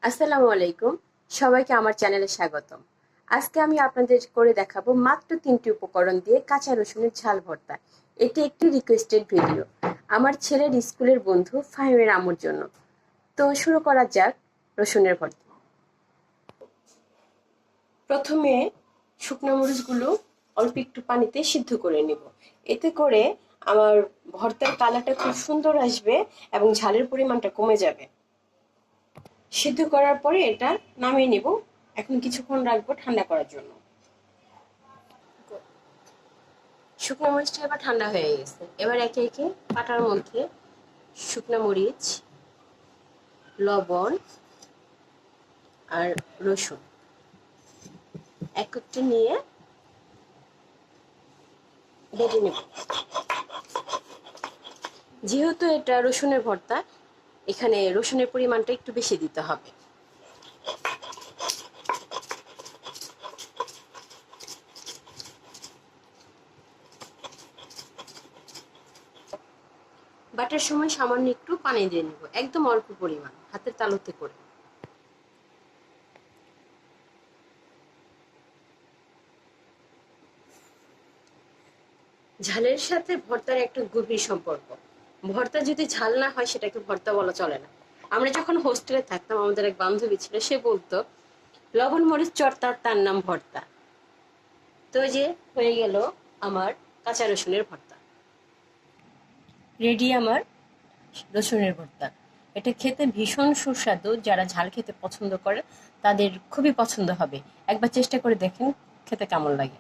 আসসালামু আলাইকুম। সবাইকে আমার চ্যানেলে স্বাগতম। আজকে আমি আপনাদের করে দেখাবো মাত্র 3টি উপকরণ দিয়ে কাঁচা রসুনের ঝাল ভর্তা। এটি একটি রিকোয়েস্টেড ভিডিও আমার ছেলের স্কুলের বন্ধু ফাহিমের আম্মুর জন্য। তো শুরু করা যাক রসুনের ভর্তা। প্রথমে শুকনো মরিচগুলো অল্প একটু পানিতে সিদ্ধ করে নিব। এতে করে আমার ভর্তার কালারটা খুব সুন্দর আসবে এবং ঝালের পরিমাণটা কমে যাবে। সিদ্ধ করার পরে এটা নামিয়ে নিব। এখন কিছুক্ষণ রাখবো ঠান্ডা করার জন্য। শুকনো মরিচটা এবার ঠান্ডা হয়ে গেছে। এবার একে একে পাটার মধ্যে শুকনো মরিচ, লবণ আর রসুন একত্রে নিয়ে বেটে নেব। যেহেতু এটা রসুনের ভর্তা, এখানে রসুনের পরিমাণটা একটু বেশি দিতে হবে। বাটার সময় সামান্য একটু পানি দিয়ে নেব, একদম অল্প পরিমাণ, হাতের তালুতে করে। ঝালের সাথে ভর্তার একটা গভীর সম্পর্ক। ভর্তা যদি ঝাল না হয় সেটাকে ভর্তা বলা চলে না। আমরা যখন হোস্টেলে থাকতাম, আমাদের এক বান্ধবী ছিল, সে বলতো লবণ মরিচ চর্তা, তার নাম ভর্তা। তো যে হয়ে গেল আমার কাঁচা রসুনের ভর্তা। রেডি আমার রসুনের ভর্তা। এটা খেতে ভীষণ সুস্বাদু। যারা ঝাল খেতে পছন্দ করে তাদের খুবই পছন্দ হবে। একবার চেষ্টা করে দেখেন খেতে কেমন লাগে।